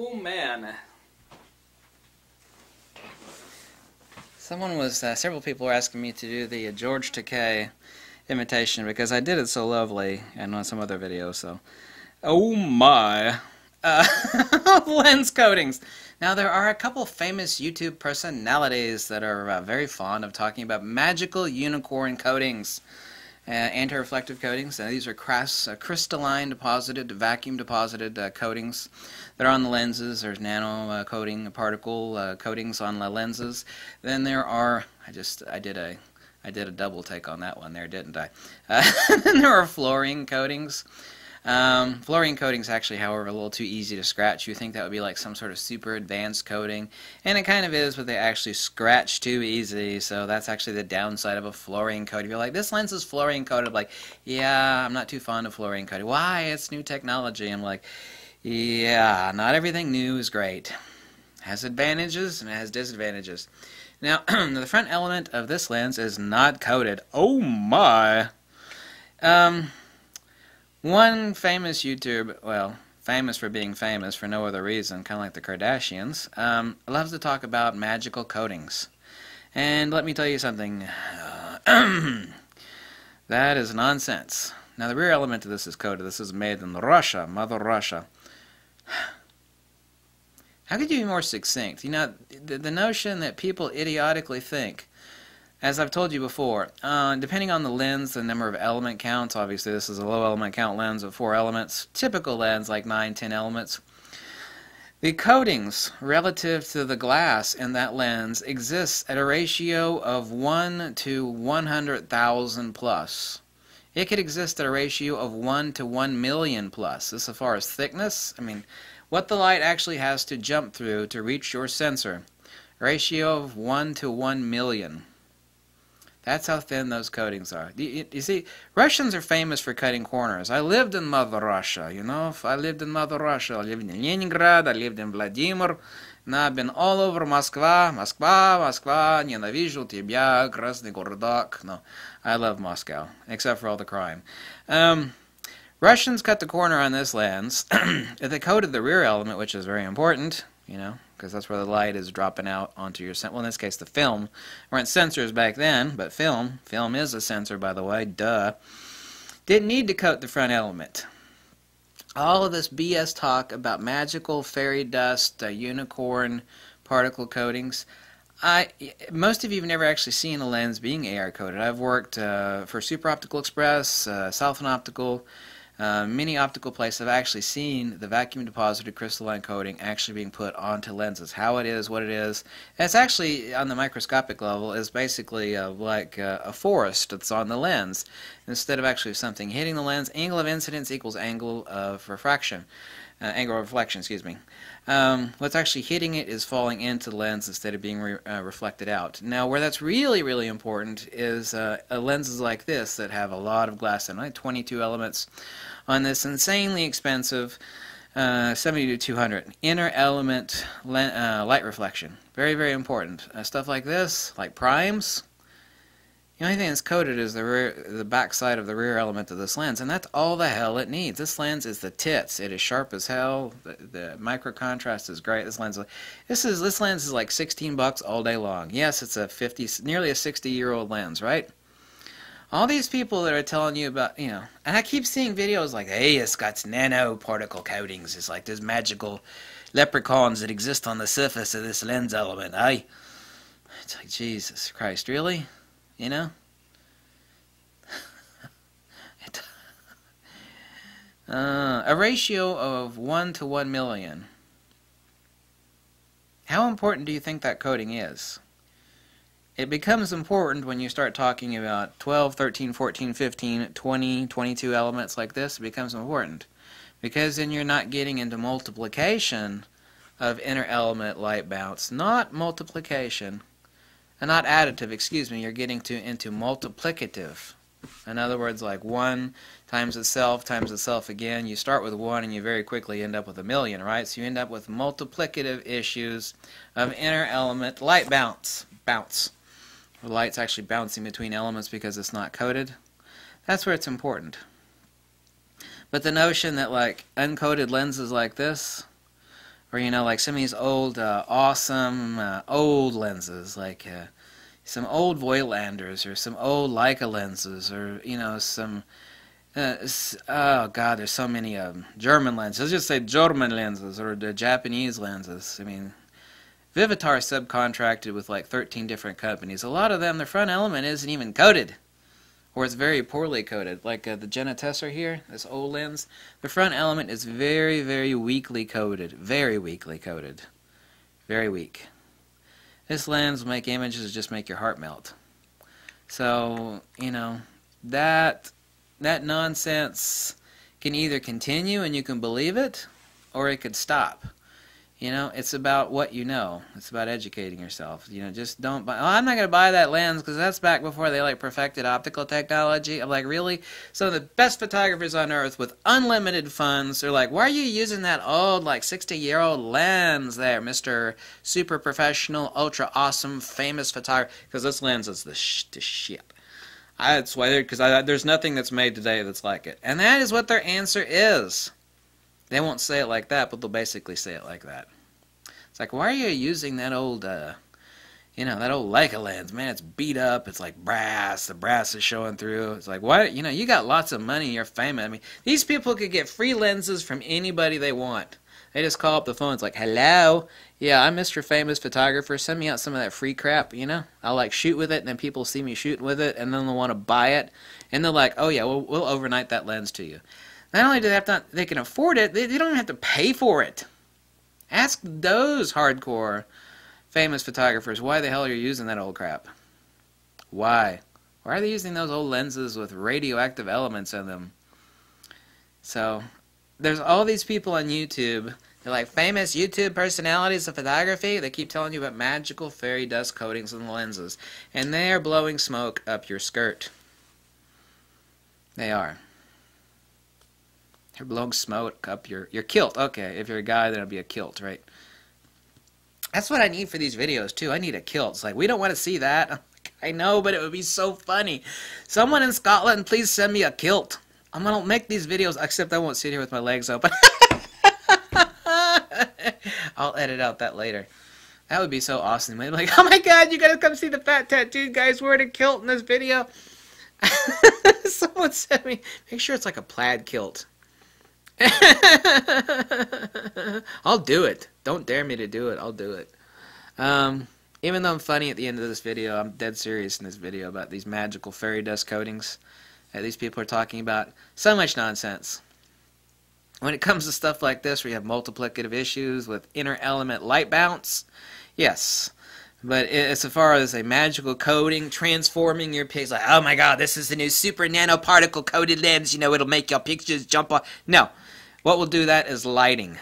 Oh man. Several people were asking me to do the George Takei imitation because I did it so lovely and on some other videos, so. Oh my. Uh, lens coatings. Now, there are a couple famous YouTube personalities that are very fond of talking about magical unicorn coatings. Anti-reflective coatings. These are crystalline deposited, vacuum deposited coatings that are on the lenses. There's nano coating, particle coatings on the lenses. Then there are, I did a double take on that one there, didn't I? Then there are fluorine coatings. Fluorine coating is actually, however, a little too easy to scratch. You think that would be like some sort of super advanced coating, and it kind of is, but they actually scratch too easy, so that's actually the downside of a fluorine coating. If you're like, this lens is fluorine coated, I'm like, yeah, I'm not too fond of fluorine coating. Why? It's new technology. I'm like, yeah, not everything new is great. It has advantages and it has disadvantages. Now, the front element of this lens is not coated. Oh my! One famous YouTuber, well, famous for being famous for no other reason, kind of like the Kardashians, loves to talk about magical coatings. And let me tell you something, that is nonsense. Now, the rear element of this is coated. This is made in Russia, Mother Russia. How could you be more succinct? You know, the notion that people idiotically think, as I've told you before, depending on the lens, the number of element counts, obviously this is a low element count lens of 4 elements, typical lens like 9, 10 elements. The coatings relative to the glass in that lens exists at a ratio of 1 to 100,000 plus. It could exist at a ratio of 1 to 1 million plus. This as far as thickness, I mean, what the light actually has to jump through to reach your sensor. A ratio of 1 to 1 million. That's how thin those coatings are. You see, Russians are famous for cutting corners. I lived in Mother Russia, you know. I lived in Mother Russia. I lived in Leningrad. I lived in Vladimir. And I've been all over Moskva. Moskva, ненавижу тебя, красный городок. No, I love Moscow, except for all the crime. Russians cut the corner on this lens. They coated the rear element, which is very important, you know, because that's where the light is dropping out onto your sensor. Well, in this case, the film. Weren't sensors back then, but film. Film is a sensor, by the way. Duh. Didn't need to coat the front element. All of this BS talk about magical fairy dust, unicorn particle coatings. Most of you have never actually seen a lens being AR coated. I've worked for Super Optical Express, Southern Optical. Many optical places have actually seen the vacuum deposited crystalline coating actually being put onto lenses. How it is, what it is. It's actually, on the microscopic level, is basically like a forest that's on the lens. Instead of actually something hitting the lens, angle of incidence equals angle of refraction. Angle of reflection, excuse me. What's actually hitting it is falling into the lens instead of being reflected out. Now, where that's really, really important is lenses like this that have a lot of glass in it, like 22 elements on this insanely expensive 70 to 200 inner element light reflection. Very, very important. Stuff like this, like primes. The only thing that's coated is the back side of the rear element of this lens, and that's all the hell it needs. This lens is the tits. It is sharp as hell. The micro contrast is great. This lens is like $16 all day long. Yes, it's a nearly a 60-year-old lens, right? All these people that are telling you about, you know, and I keep seeing videos like, hey, it's got nanoparticle coatings. It's like there's magical leprechauns that exist on the surface of this lens element. It's like, Jesus Christ, really? You know? A ratio of 1 to 1 million. How important do you think that coating is? It becomes important when you start talking about 12, 13, 14, 15, 20, 22 elements like this. It becomes important. Because then you're not getting into multiplication of inner element light bounce. Not multiplication. Not additive, excuse me, you're getting into multiplicative. In other words, like 1 times itself again. You start with 1 and you very quickly end up with 1,000,000, right? So you end up with multiplicative issues of inner element light bounce. The light's actually bouncing between elements because it's not coated. That's where it's important. But the notion that like uncoated lenses like this Or, you know, like some of these old, awesome, old lenses, like some old Voigtlanders, or some old Leica lenses, or, you know, some, oh God, there's so many of them. German lenses, let's just say German lenses, or the Japanese lenses. I mean, Vivitar subcontracted with like 13 different companies. A lot of them, their front element isn't even coated, or it's very poorly coated. Like the Genetessar here, this old lens, the front element is very, very weakly coated. Very weakly coated. Very weak. This lens will make images just make your heart melt. So, you know, that nonsense can either continue and you can believe it, or it could stop. You know, it's about what you know. It's about educating yourself. You know, just don't buy, oh, I'm not going to buy that lens because that's back before they, like, perfected optical technology. I'm like, really? Some of the best photographers on earth with unlimited funds are like, why are you using that old, like, 60-year-old lens there, Mr. Super Professional, Ultra Awesome, Famous Photographer? Because this lens is the shit. That's why, because there's nothing that's made today that's like it. And that is what their answer is. They won't say it like that, but they'll basically say it like that. It's like, why are you using that old, you know, that old Leica lens? Man, it's beat up. It's like brass. The brass is showing through. It's like, why? You know, you got lots of money. You're famous. I mean, these people could get free lenses from anybody they want. They just call up the phone. It's like, hello, yeah, I'm Mr. Famous Photographer. Send me out some of that free crap, you know? I'll, like, shoot with it, and then people see me shooting with it, and then they'll want to buy it. And they're like, oh, yeah, we'll overnight that lens to you. Not only do they can afford it, they don't even have to pay for it. Ask those hardcore famous photographers why the hell you're using that old crap. Why? Why are they using those old lenses with radioactive elements in them? So, there's all these people on YouTube. They're like famous YouTube personalities of photography. They keep telling you about magical fairy dust coatings on the lenses. And they are blowing smoke up your skirt. They are. They're blowing smoke up your kilt. Okay, if you're a guy, then it'll be a kilt, right? That's what I need for these videos, too. I need a kilt. It's like, we don't want to see that. I'm like, I know, but it would be so funny. Someone in Scotland, please send me a kilt. I'm going to make these videos, except I won't sit here with my legs open. I'll edit out that later. That would be so awesome. They'd be like, oh my God, you got to come see the fat tattooed guys wearing a kilt in this video. Someone sent me, make sure it's like a plaid kilt. I'll do it. Don't dare me to do it. I'll do it. Even though I'm funny at the end of this video, I'm dead serious in this video about these magical fairy dust coatings that these people are talking about. So much nonsense. When it comes to stuff like this, where you have multiplicative issues with inner element light bounce, yes. But as far as a magical coating, transforming your pictures, like, oh my God, this is the new super nanoparticle coated lens, you know, it'll make your pictures jump off. No. What will do that is lighting.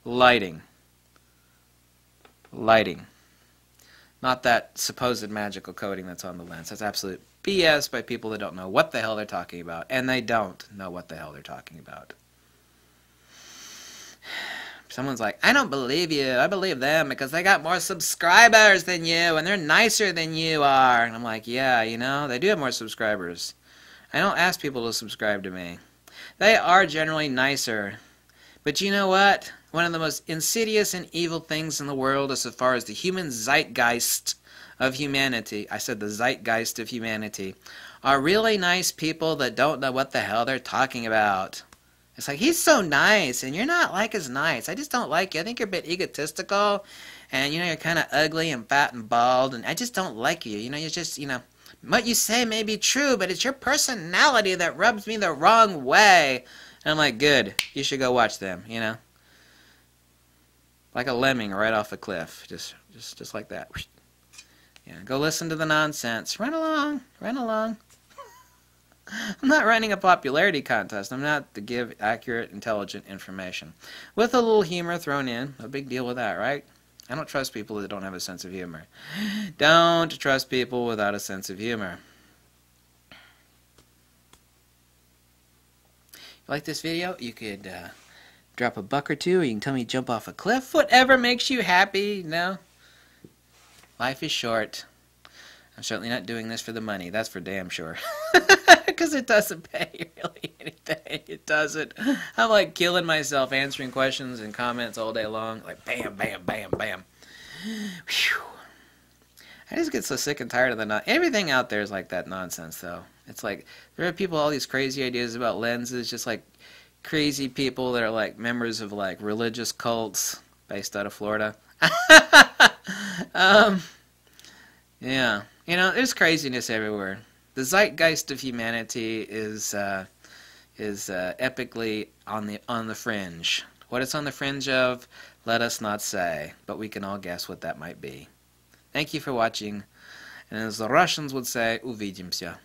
Lighting. Lighting. Not that supposed magical coating that's on the lens. That's absolute BS by people that don't know what the hell they're talking about. And they don't know what the hell they're talking about. Someone's like, I don't believe you. I believe them because they got more subscribers than you and they're nicer than you are. And I'm like, yeah, you know, they do have more subscribers. I don't ask people to subscribe to me. They are generally nicer. But you know what? One of the most insidious and evil things in the world as far as the human zeitgeist of humanity, I said the zeitgeist of humanity, are really nice people that don't know what the hell they're talking about. It's like, he's so nice, and you're not like as nice. I just don't like you. I think you're a bit egotistical, and, you know, you're kind of ugly and fat and bald, and I just don't like you. You know, you're just, you know, what you say may be true, but it's your personality that rubs me the wrong way. And I'm like, good, you should go watch them, you know. Like a lemming right off a cliff, just like that. Yeah, go listen to the nonsense. Run along, run along. I'm not running a popularity contest. I'm not to give accurate, intelligent information. With a little humor thrown in, no big deal with that, right? I don't trust people that don't have a sense of humor. Don't trust people without a sense of humor. If you like this video, you could drop a buck or two, or you can tell me to jump off a cliff. Whatever makes you happy, you know? Life is short. I'm certainly not doing this for the money. That's for damn sure. Because it doesn't pay really anything. It doesn't. I'm like killing myself answering questions and comments all day long. Like bam, bam, bam, bam. Whew. I just get so sick and tired of everything out there is like that nonsense, though. It's like there are people all these crazy ideas about lenses, just like crazy people that are like members of like religious cults based out of Florida. Yeah, there's craziness everywhere. The zeitgeist of humanity is epically on the fringe. What it's on the fringe of, let us not say, but we can all guess what that might be. Thank you for watching, and as the Russians would say, увидимся.